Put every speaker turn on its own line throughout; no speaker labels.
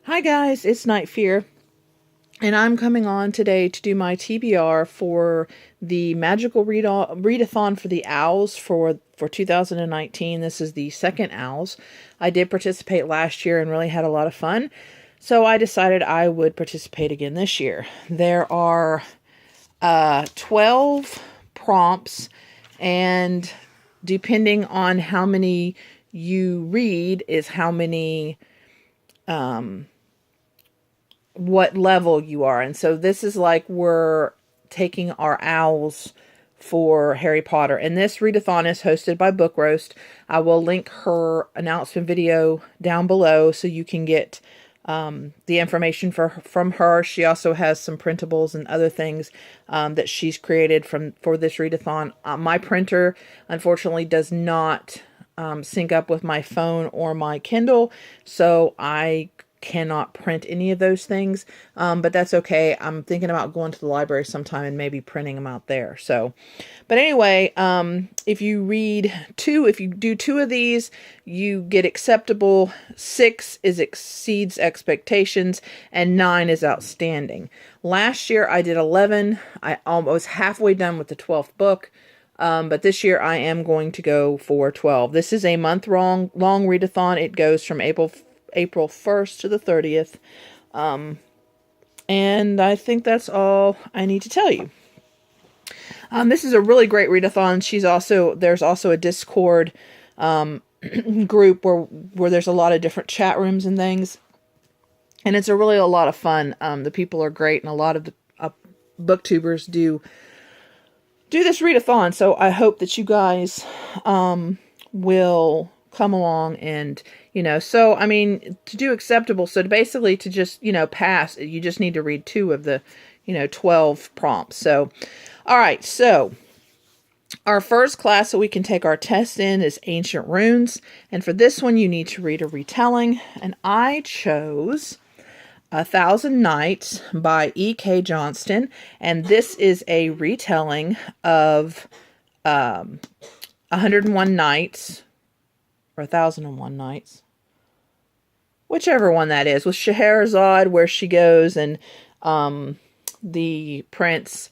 Hi guys, it's Night Fear, and I'm coming on today to do my TBR for the Magical Readathon for the Owls for 2019. This is the second Owls. I did participate last year and really had a lot of fun, so I decided I would participate again this year. There are 12 prompts, and depending on how many you read is how many what level you are. And so this is like we're taking our owls for Harry Potter. And this readathon is hosted by Book Roast. I will link her announcement video down below so you can get the information from her. She also has some printables and other things that she's created for this readathon. My printer, unfortunately, does not sync up with my phone or my Kindle, so I cannot print any of those things, but that's okay. I'm thinking about going to the library sometime and maybe printing them out there. So, but anyway, if you do two of these, you get acceptable. 6 is exceeds expectations, and 9 is outstanding. Last year I did 11. I was halfway done with the 12th book. But this year I am going to go for 12. This is a month-long readathon. It goes from April 1st to the 30th. And I think that's all I need to tell you. This is a really great readathon. There's also a Discord group where there's a lot of different chat rooms and things. And it's a lot of fun. The people are great, and a lot of the booktubers do this readathon. So I hope that you guys will come along and, so, I mean, to do acceptable, so to just, pass, you just need to read 2 of the, 12 prompts. So, all right, so our first class that we can take our test in is Ancient Runes. And for this one, you need to read a retelling. And I chose 1,000 Nights by E.K. Johnston. And this is a retelling of 101 Nights, or 1,001 Nights, whichever one that is, with Scheherazade, where she goes and the prince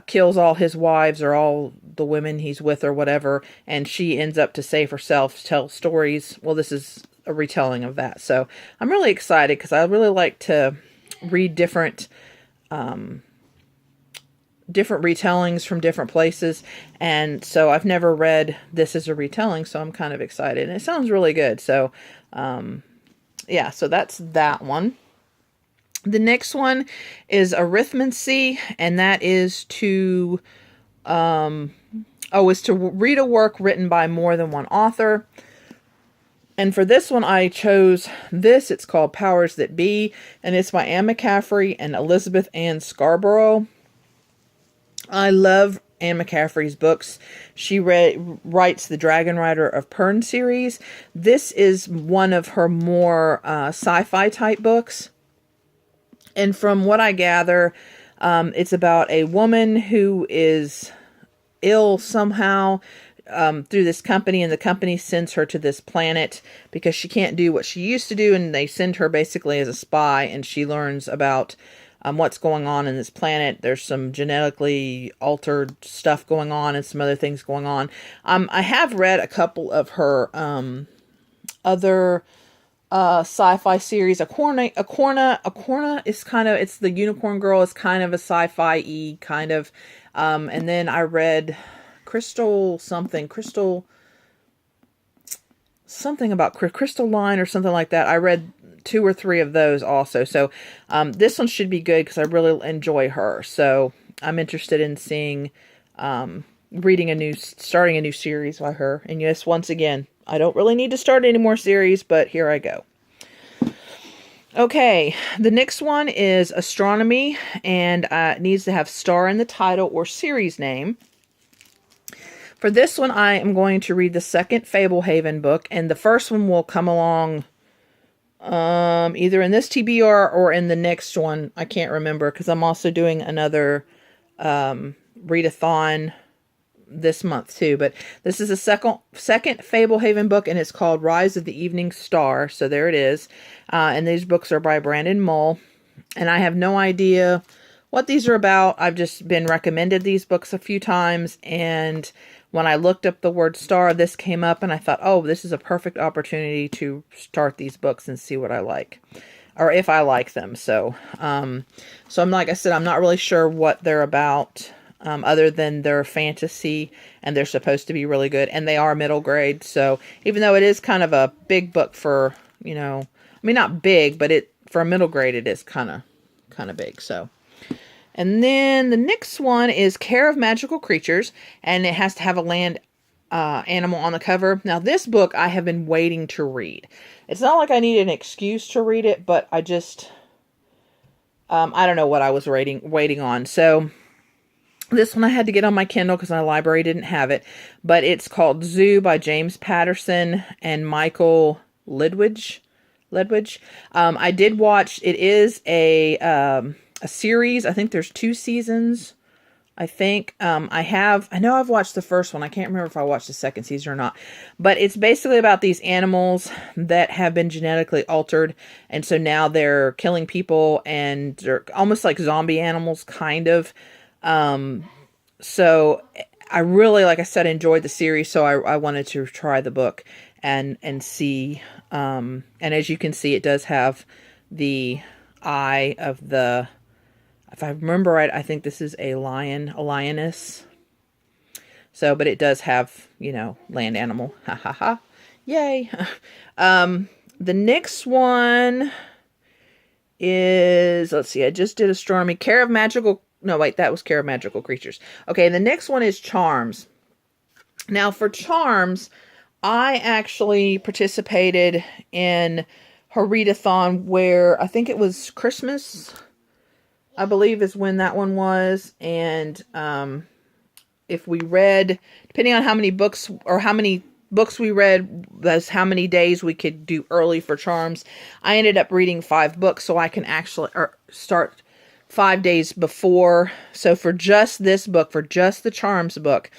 kills all his wives or all the women he's with or whatever, and she ends up to save herself, tell stories. Well, this is a retelling of that. So I'm really excited because I really like to read different retellings from different places, and so I've never read this as a retelling, so I'm kind of excited, and it sounds really good. So yeah, so that's that one. The next one is ARITHMANCY, and that is to read a work written by more than one author. And for this one, I chose this. It's called Powers That Be, and it's by Anne McCaffrey and Elizabeth Ann Scarborough. I love Anne McCaffrey's books. She writes the Dragon Rider of Pern series. This is one of her more sci-fi type books. And from what I gather, it's about a woman who is ill somehow through this company, and the company sends her to this planet because she can't do what she used to do, and they send her basically as a spy, and she learns about what's going on in this planet. There's some genetically altered stuff going on and some other things going on. I have read a couple of her other sci-fi series. Acorna is kind of, it's the Unicorn Girl, is kind of a sci-fi-y kind of. And then I read Crystal about Crystal Line or something like that. I read 2 or 3 of those also. So this one should be good because I really enjoy her. So I'm interested in seeing, starting a new series by her. And yes, once again, I don't really need to start any more series, but here I go. Okay, the next one is Astronomy, and it needs to have star in the title or series name. For this one, I am going to read the second Fablehaven book, and the first one will come along either in this TBR or in the next one. I can't remember because I'm also doing another readathon this month too. But this is a second Fablehaven book, and it's called Rise of the Evening Star. So there it is. And these books are by Brandon Mull. And I have no idea what these are about. I've just been recommended these books a few times, and when I looked up the word star, this came up, and I thought, oh, this is a perfect opportunity to start these books and see what I like, or if I like them. So, so I'm, like I said, I'm not really sure what they're about, other than they're fantasy, and they're supposed to be really good, and they are middle grade. So even though it is kind of a big book for, you know, I mean, not big, but for a middle grade, it is kind of big. So. And then the next one is Care of Magical Creatures, and it has to have a land animal on the cover. Now, this book I have been waiting to read. It's not like I need an excuse to read it, but I just, I don't know what I was waiting on. So this one I had to get on my Kindle because my library didn't have it, but it's called Zoo by James Patterson and Michael Ledwidge. I did watch, it is a series. I think there's 2 seasons. I think, I know I've watched the first one. I can't remember if I watched the second season or not, but it's basically about these animals that have been genetically altered. And so now they're killing people, and they're almost like zombie animals, kind of. So I really, like I said, enjoyed the series. So I wanted to try the book and see, and as you can see, it does have the eye of the, if I remember right, I think this is a lioness. So, but it does have, you know, land animal. Ha ha ha. Yay. The next one is, let's see, I just did Astronomy. Care of Magical, no, wait, that was Care of Magical Creatures. Okay, the next one is Charms. Now, for Charms, I actually participated in her readathon where I think it was Christmas, I believe is when that one was. And if we read, depending on how many books or how many books we read, that's how many days we could do early for Charms. I ended up reading 5 books, so I can actually start 5 days before. So for just this book, for just the Charms book,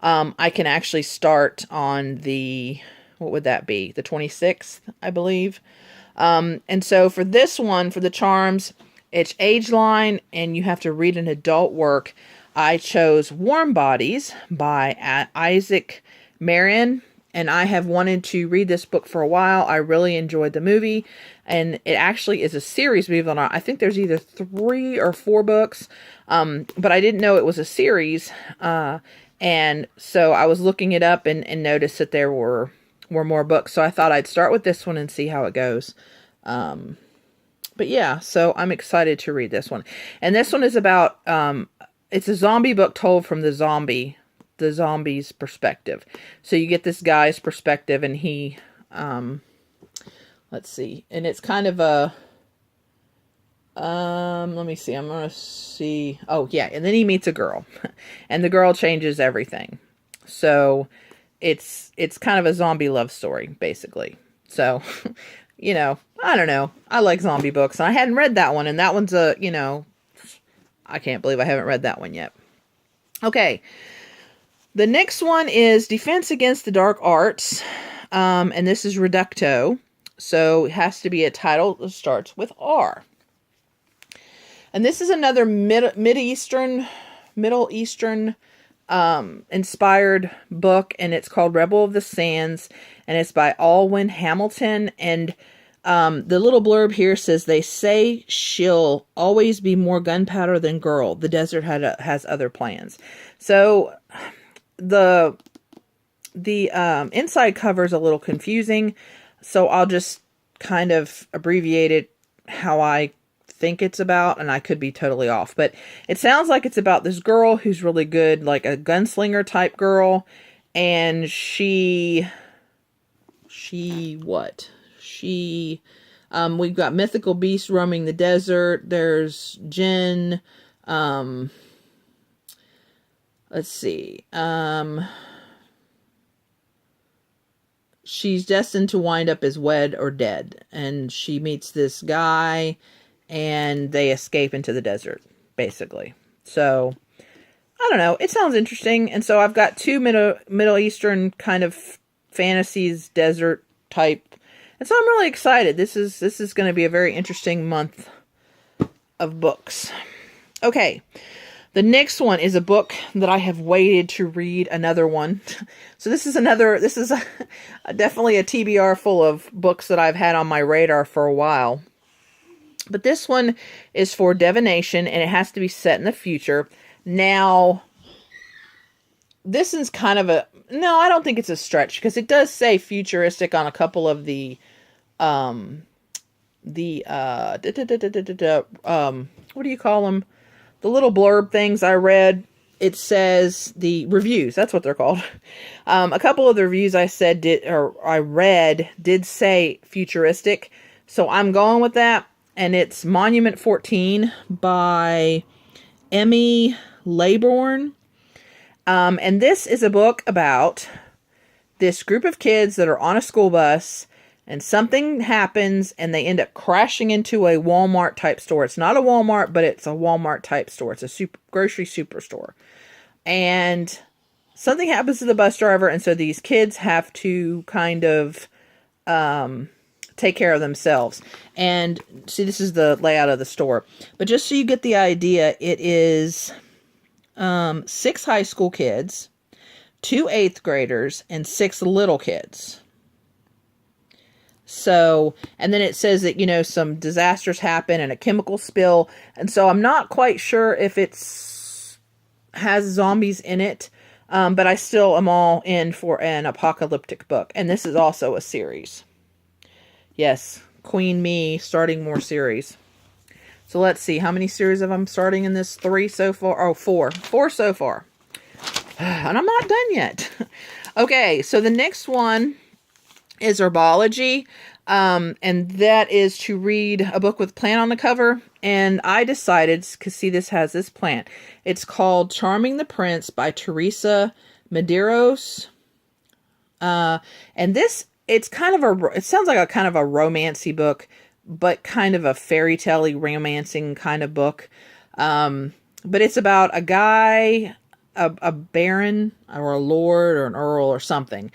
I can actually start on the, what would that be? The 26th, I believe. And so for this one, for the Charms, it's age line, and you have to read an adult work. I chose Warm Bodies by Isaac Marion, and I have wanted to read this book for a while. I really enjoyed the movie, and it actually is a series, believe it or not. I think there's either 3 or 4 books, but I didn't know it was a series, and so I was looking it up and noticed that there were more books, so I thought I'd start with this one and see how it goes. But yeah, so I'm excited to read this one. And this one is about, it's a zombie book told from the zombie's perspective. So you get this guy's perspective, and he, let's see, and it's kind of a, let me see, I'm going to see, oh yeah, and then he meets a girl, and the girl changes everything. So it's kind of a zombie love story, basically. So, you know, I don't know. I like zombie books. And I hadn't read that one. And that one's a, you know, I can't believe I haven't read that one yet. Okay. The next one is Defense Against the Dark Arts. And this is Reducto. So it has to be a title that starts with R. And this is another Middle Eastern inspired book, and it's called Rebel of the Sands, and it's by Alwyn Hamilton. And the little blurb here says, they say she'll always be more gunpowder than girl. The desert has other plans. So the inside cover is a little confusing, so I'll just kind of abbreviate it how I think it's about, and I could be totally off, but it sounds like it's about this girl who's really good, like a gunslinger type girl, and we've got mythical beasts roaming the desert. There's Jinn, let's see, she's destined to wind up as wed or dead, and she meets this guy, and they escape into the desert, basically. So, I don't know. It sounds interesting. And so I've got two Middle Eastern kind of fantasies, desert type. And so I'm really excited. This is going to be a very interesting month of books. Okay. The next one is a book that I have waited to read, another one. So this is definitely a TBR full of books that I've had on my radar for a while. But this one is for divination, and it has to be set in the future. Now, this is kind of no, I don't think it's a stretch, because it does say futuristic on a couple of the what do you call them? The little blurb things I read. It says the reviews. That's what they're called. A couple of the reviews I read did say futuristic. So I'm going with that. And it's Monument 14 by Emmy Laybourne. And this is a book about this group of kids that are on a school bus, and something happens and they end up crashing into a Walmart type store. It's not a Walmart, but it's a Walmart type store. It's a grocery superstore. And something happens to the bus driver, and so these kids have to kind of take care of themselves. And see, this is the layout of the store. But just so you get the idea, it is 6 high school kids, 2 8th graders, and 6 little kids. So, and then it says that, you know, some disasters happen and a chemical spill. And so I'm not quite sure if has zombies in it. But I still am all in for an apocalyptic book. And this is also a series. Yes, Queen Me starting more series. So let's see. How many series have I starting in this? 3 so far? Oh, 4. 4 so far. And I'm not done yet. Okay, so the next one is Herbology. And that is to read a book with plant on the cover. And I decided, because see, this has this plant. It's called Charming the Prince by Teresa Medeiros. And this, it's kind of it sounds like a kind of a romancy book, but kind of a fairy tale-y romancing kind of book. But it's about a guy, a baron or a lord or an earl or something,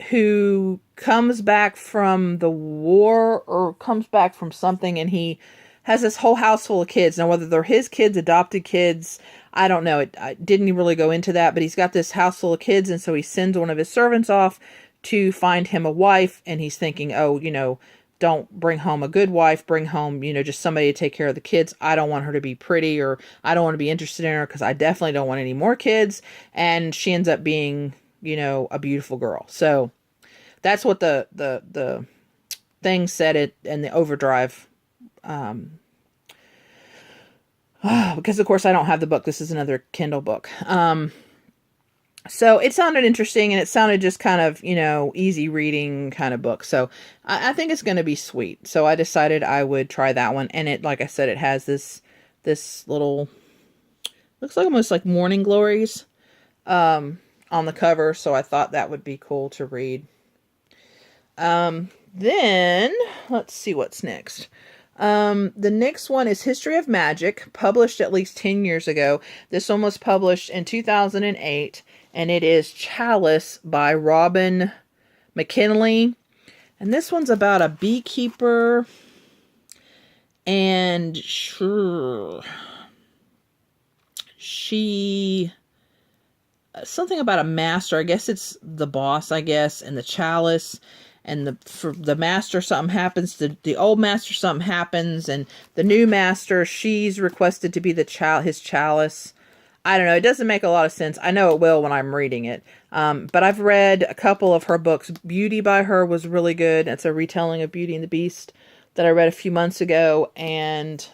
who comes back from the war or comes back from something, and he has this whole house full of kids. Now, whether they're his kids, adopted kids, I don't know. I didn't really go into that, but he's got this house full of kids, and so he sends one of his servants off to find him a wife, and he's thinking, oh, you know, don't bring home a good wife, bring home, you know, just somebody to take care of the kids. I don't want her to be pretty, or I don't want to be interested in her, because I definitely don't want any more kids. And she ends up being, you know, a beautiful girl. So that's what the thing said it in the overdrive. Because of course I don't have the book. This is another Kindle book. So it sounded interesting, and it sounded just kind of, you know, easy reading kind of book. So I think it's going to be sweet. So I decided I would try that one. And it, like I said, it has this little, looks like almost like morning glories, on the cover. So I thought that would be cool to read. Then let's see what's next. The next one is History of Magic, published at least 10 years ago. This one was published in 2008, and it is Chalice by Robin McKinley. And this one's about a beekeeper, and something about a master. I guess it's the boss, I guess, and the chalice. And for the master, something happens. The old master, something happens. And the new master, she's requested to be his chalice. I don't know. It doesn't make a lot of sense. I know it will when I'm reading it. But I've read a couple of her books. Beauty by her was really good. It's a retelling of Beauty and the Beast that I read a few months ago. And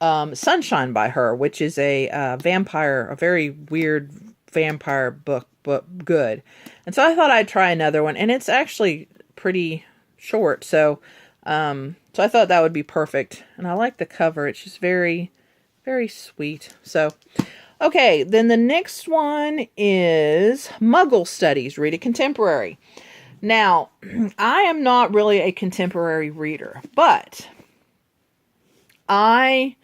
Sunshine by her, which is a vampire, a very weird vampire book, but good. And so I thought I'd try another one, and it's actually pretty short. So I thought that would be perfect. And I like the cover. It's just very, very sweet. So, okay. Then the next one is Muggle Studies, Read a Contemporary. Now, I am not really a contemporary reader, but I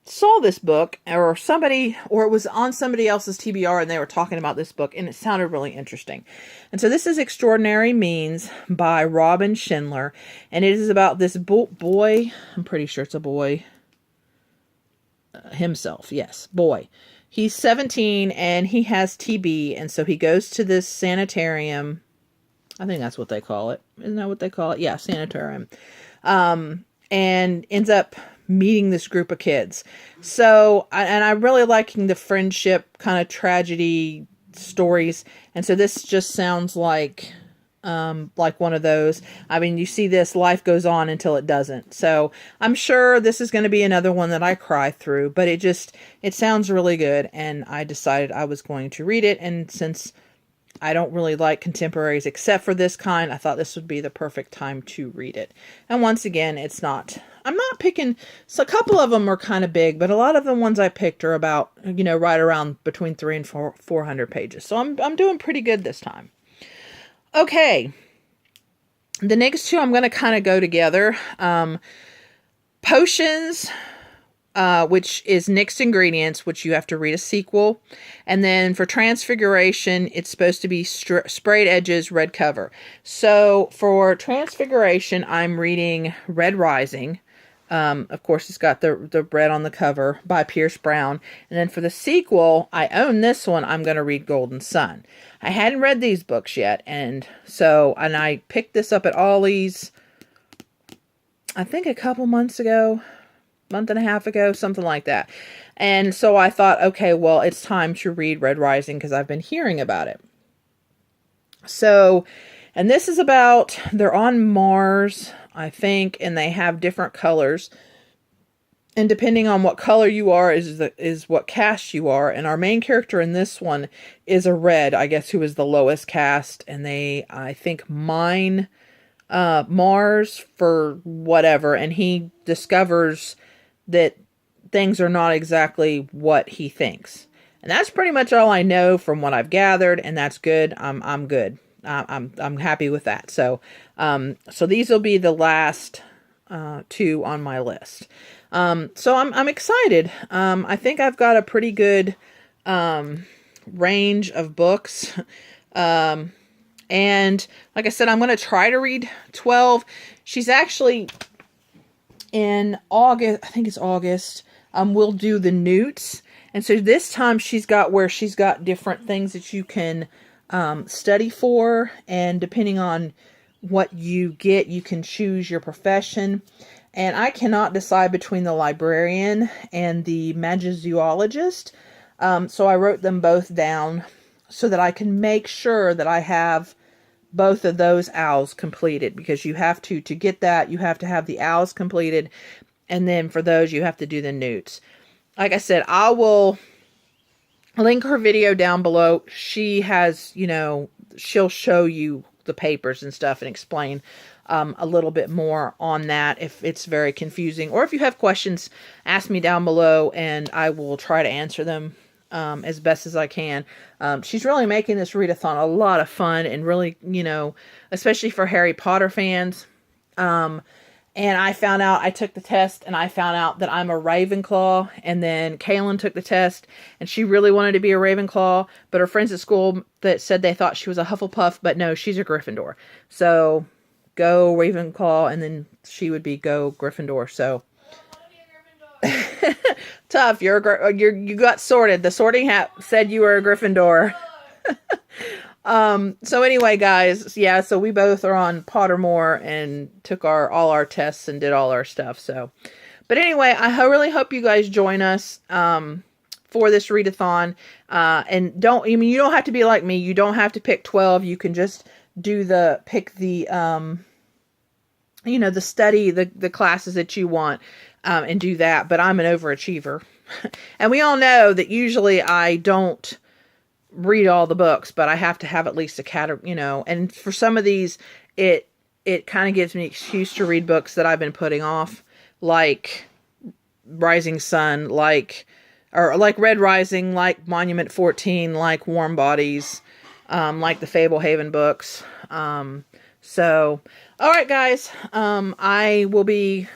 saw this book, or it was on somebody else's TBR, and they were talking about this book, and it sounded really interesting. And so this is Extraordinary Means by Robin Schindler, and it is about this boy, I'm pretty sure it's a boy, himself, yes, boy. He's 17, and he has TB, and so he goes to this sanitarium. I think that's what they call it. Isn't that what they call it? Yeah, sanitarium. And ends up meeting this group of kids. So, and I'm really liking the friendship kind of tragedy stories. And so this just sounds like one of those. I mean, you see this, life goes on until it doesn't. So I'm sure this is going to be another one that I cry through, but it sounds really good. And I decided I was going to read it. And since I don't really like contemporaries except for this kind, I thought this would be the perfect time to read it. And once again, I'm not picking, so a couple of them are kind of big, but a lot of the ones I picked are about, right around between 300 and 400 pages. So I'm doing pretty good this time. Okay. The next two I'm going to kind of go together. Potions, which is Mixed Ingredients, which you have to read a sequel. And then for Transfiguration, it's supposed to be Sprayed Edges, red cover. So for Transfiguration, I'm reading Red Rising. Of course, it's got the red on the cover by Pierce Brown. And then for the sequel, I own this one. I'm going to read Golden Sun. I hadn't read these books yet. And I picked this up at Ollie's, I think a couple months ago. Month and a half ago, something like that. And so I thought, okay, well, it's time to read Red Rising because I've been hearing about it. So, and this is about, they're on Mars, I think, and they have different colors. And depending on what color you are is what caste you are. And our main character in this one is a red, I guess, who is the lowest caste. And they, I think, mine Mars for whatever. And he discovers that things are not exactly what he thinks. And that's pretty much all I know from what I've gathered, and that's good. I'm good. I'm happy with that. So these will be the last two on my list. So I'm excited. I think I've got a pretty good range of books. And like I said, I'm going to try to read 12. She's actually in August, I think it's August, we'll do the newts. And so this time she's got different things that you can study for. And depending on what you get, you can choose your profession. And I cannot decide between the librarian and the magizoologist. So I wrote them both down so that I can make sure that I have both of those owls completed, because you have to get that, you have to have the owls completed. And then for those, you have to do the newts. Like I said, I will link her video down below. She has, she'll show you the papers and stuff and explain a little bit more on that if it's very confusing. Or if you have questions, ask me down below and I will try to answer them as best as I can. She's really making this readathon a lot of fun and really, especially for Harry Potter fans. And I took the test and I found out that I'm a Ravenclaw. And then Kaylin took the test and she really wanted to be a Ravenclaw, but her friends at school that said they thought she was a Hufflepuff, but no, she's a Gryffindor. So go Ravenclaw, and then she would be go Gryffindor. So tough. You got sorted. The sorting hat said you were a Gryffindor. So anyway, guys, yeah, so we both are on Pottermore and took all our tests and did all our stuff. So, but anyway, I really hope you guys join us, for this readathon. And you don't have to be like me. You don't have to pick 12. You can just pick the study, the classes that you want, and do that. But I'm an overachiever. And we all know that usually I don't read all the books, but I have to have at least a category, and for some of these, it kind of gives me an excuse to read books that I've been putting off, like Rising Sun, like Red Rising, like Monument 14, like Warm Bodies, like the Fablehaven books. So, all right, guys, I will be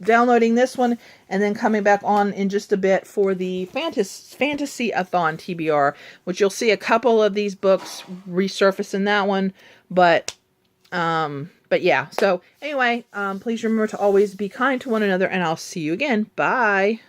downloading this one and then coming back on in just a bit for the Fantasy-a-thon TBR, which you'll see a couple of these books resurface in that one, but yeah. So anyway, please remember to always be kind to one another, and I'll see you again. Bye.